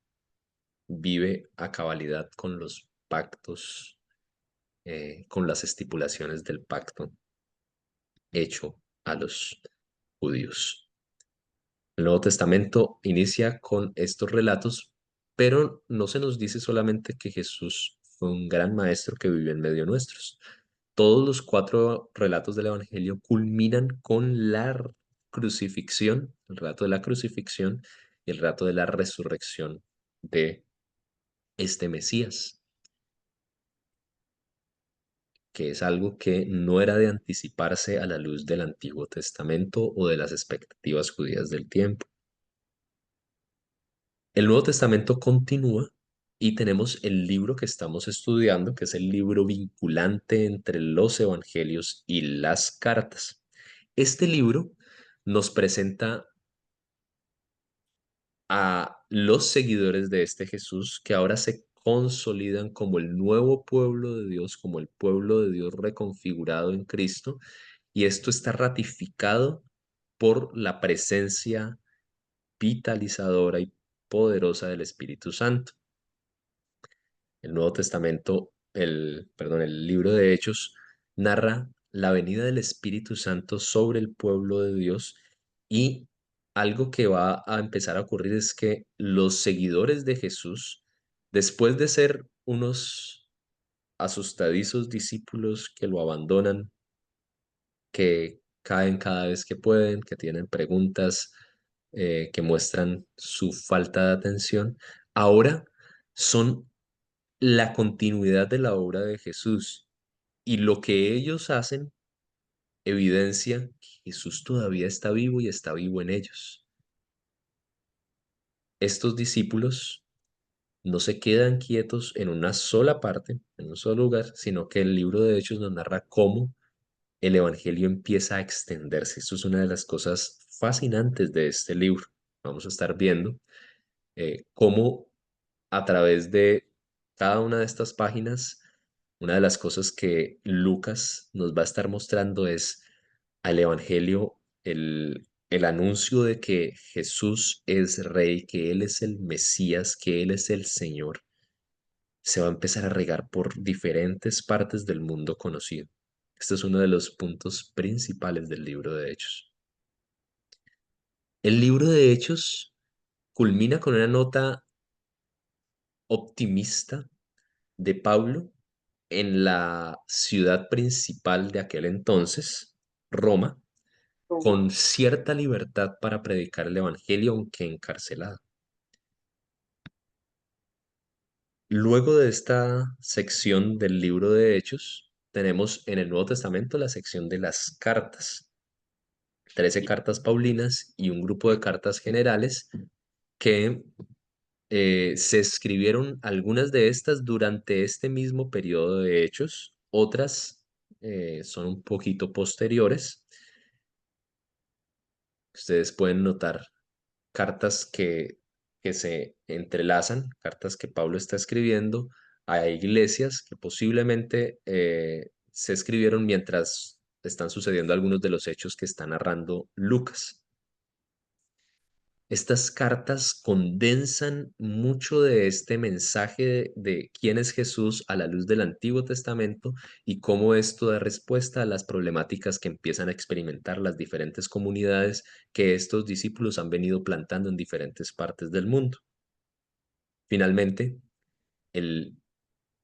vive a cabalidad con los pactos, con las estipulaciones del pacto hecho a los judíos. El Nuevo Testamento inicia con estos relatos, pero no se nos dice solamente que Jesús fue un gran maestro que vivió en medio nuestros. Todos los 4 relatos del Evangelio culminan con la crucifixión, el relato de la crucifixión y el relato de la resurrección de este Mesías, que es algo que no era de anticiparse a la luz del Antiguo Testamento o de las expectativas judías del tiempo. El Nuevo Testamento continúa y tenemos el libro que estamos estudiando, que es el libro vinculante entre los evangelios y las cartas. Este libro nos presenta a los seguidores de este Jesús que ahora se consolidan como el nuevo pueblo de Dios, como el pueblo de Dios reconfigurado en Cristo, y esto está ratificado por la presencia vitalizadora y poderosa del Espíritu Santo. El Nuevo Testamento, el libro de Hechos, narra la venida del Espíritu Santo sobre el pueblo de Dios y algo que va a empezar a ocurrir es que los seguidores de Jesús, después de ser unos asustadizos discípulos que lo abandonan, que caen cada vez que pueden, que tienen preguntas que muestran su falta de atención, ahora son la continuidad de la obra de Jesús. Y lo que ellos hacen evidencia que Jesús todavía está vivo y está vivo en ellos. Estos discípulos no se quedan quietos en una sola parte, en un solo lugar, sino que el libro de Hechos nos narra cómo el Evangelio empieza a extenderse. Esto es una de las cosas fascinantes de este libro. Vamos a estar viendo cómo a través de cada una de estas páginas, una de las cosas que Lucas nos va a estar mostrando es al Evangelio el anuncio de que Jesús es Rey, que Él es el Mesías, que Él es el Señor, se va a empezar a regar por diferentes partes del mundo conocido. Este es uno de los puntos principales del libro de Hechos. El libro de Hechos culmina con una nota optimista de Pablo en la ciudad principal de aquel entonces, Roma, con cierta libertad para predicar el Evangelio, aunque encarcelado. Luego de esta sección del libro de Hechos, tenemos en el Nuevo Testamento la sección de las cartas, 13 cartas paulinas y un grupo de cartas generales que se escribieron algunas de estas durante este mismo periodo de Hechos, otras son un poquito posteriores. Ustedes pueden notar cartas que se entrelazan, cartas que Pablo está escribiendo a iglesias que posiblemente se escribieron mientras están sucediendo algunos de los hechos que está narrando Lucas. Estas cartas condensan mucho de este mensaje de quién es Jesús a la luz del Antiguo Testamento y cómo esto da respuesta a las problemáticas que empiezan a experimentar las diferentes comunidades que estos discípulos han venido plantando en diferentes partes del mundo. Finalmente, el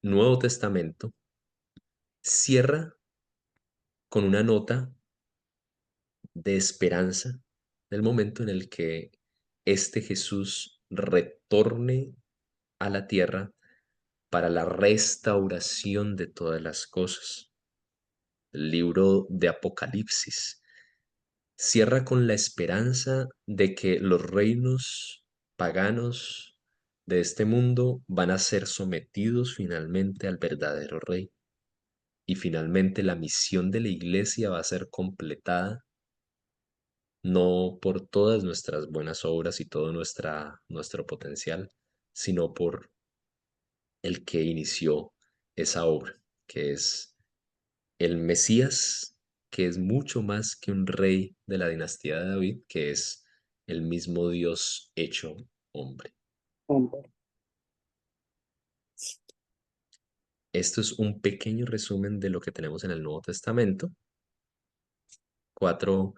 Nuevo Testamento cierra con una nota de esperanza del momento en el que este Jesús retorne a la tierra para la restauración de todas las cosas. El libro de Apocalipsis cierra con la esperanza de que los reinos paganos de este mundo van a ser sometidos finalmente al verdadero rey. Y finalmente la misión de la iglesia va a ser completada no por todas nuestras buenas obras y todo nuestro potencial, sino por el que inició esa obra, que es el Mesías, que es mucho más que un rey de la dinastía de David, que es el mismo Dios hecho hombre. Esto es un pequeño resumen de lo que tenemos en el Nuevo Testamento. 4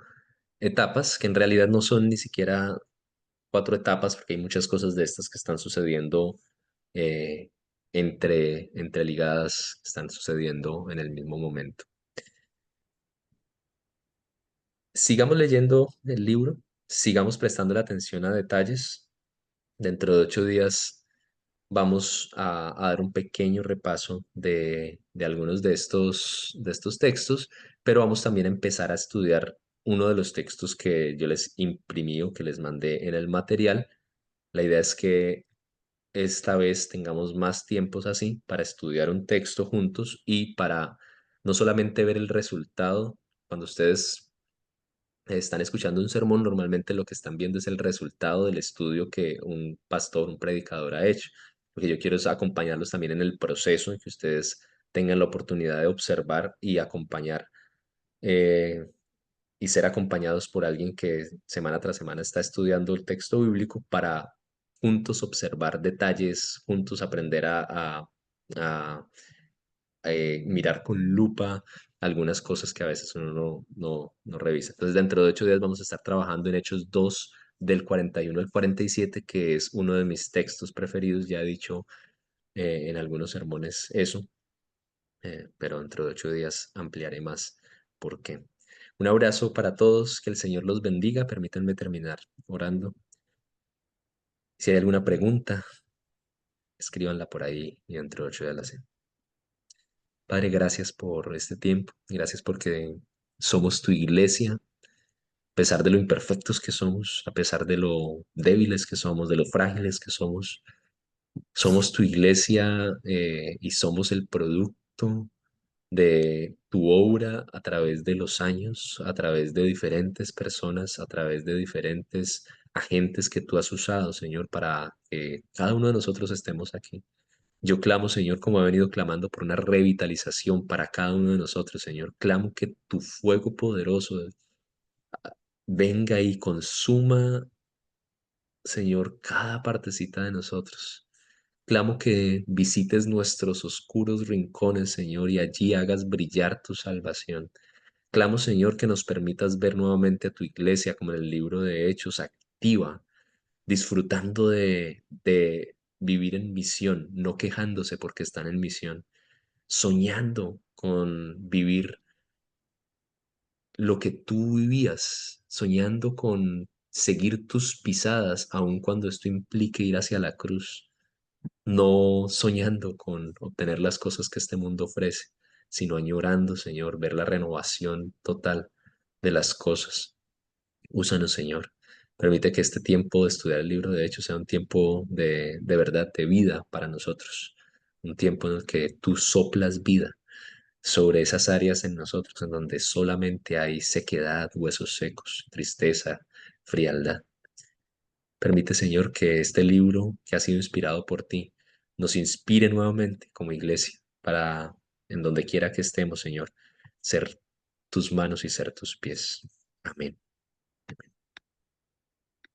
etapas, que en realidad no son ni siquiera 4 etapas, porque hay muchas cosas de estas que están sucediendo eh, entreligadas, que están sucediendo en el mismo momento. Sigamos leyendo el libro, sigamos prestando la atención a detalles. Dentro de 8 días vamos a dar un pequeño repaso de algunos de estos textos, pero vamos también a empezar a estudiar uno de los textos que yo les imprimí o que les mandé en el material. La idea es que esta vez tengamos más tiempos así para estudiar un texto juntos y para no solamente ver el resultado. Cuando ustedes están escuchando un sermón, normalmente lo que están viendo es el resultado del estudio que un pastor, un predicador ha hecho, porque yo quiero es acompañarlos también en el proceso, en que ustedes tengan la oportunidad de observar y acompañar eh, y ser acompañados por alguien que semana tras semana está estudiando el texto bíblico para juntos observar detalles, juntos aprender a mirar con lupa algunas cosas que a veces uno no revisa. Entonces, dentro de 8 días vamos a estar trabajando en Hechos 2 del 41 al 47, que es uno de mis textos preferidos. Ya he dicho en algunos sermones eso, pero dentro de 8 días ampliaré más por qué. Un abrazo para todos, que el Señor los bendiga. Permítanme terminar orando. Si hay alguna pregunta, escríbanla por ahí y entre 8 de la cena. Padre, gracias por este tiempo, gracias porque somos tu iglesia, a pesar de lo imperfectos que somos, a pesar de lo débiles que somos, de lo frágiles que somos tu iglesia y somos el producto de tu obra a través de los años, a través de diferentes personas, a través de diferentes agentes que tú has usado, Señor, para que cada uno de nosotros estemos aquí. Yo clamo, Señor, como ha venido clamando por una revitalización para cada uno de nosotros, Señor. Clamo que tu fuego poderoso venga y consuma, Señor, cada partecita de nosotros. Clamo que visites nuestros oscuros rincones, Señor, y allí hagas brillar tu salvación. Clamo, Señor, que nos permitas ver nuevamente a tu iglesia como en el libro de Hechos, activa, disfrutando de vivir en misión, no quejándose porque están en misión, soñando con vivir lo que tú vivías, soñando con seguir tus pisadas, aun cuando esto implique ir hacia la cruz, no soñando con obtener las cosas que este mundo ofrece, sino añorando, Señor, ver la renovación total de las cosas. Úsanos, Señor. Permite que este tiempo de estudiar el libro de Hechos sea un tiempo de verdad, de vida para nosotros. Un tiempo en el que tú soplas vida sobre esas áreas en nosotros en donde solamente hay sequedad, huesos secos, tristeza, frialdad. Permite, Señor, que este libro que ha sido inspirado por ti nos inspire nuevamente como iglesia para, en donde quiera que estemos, Señor, ser tus manos y ser tus pies. Amén.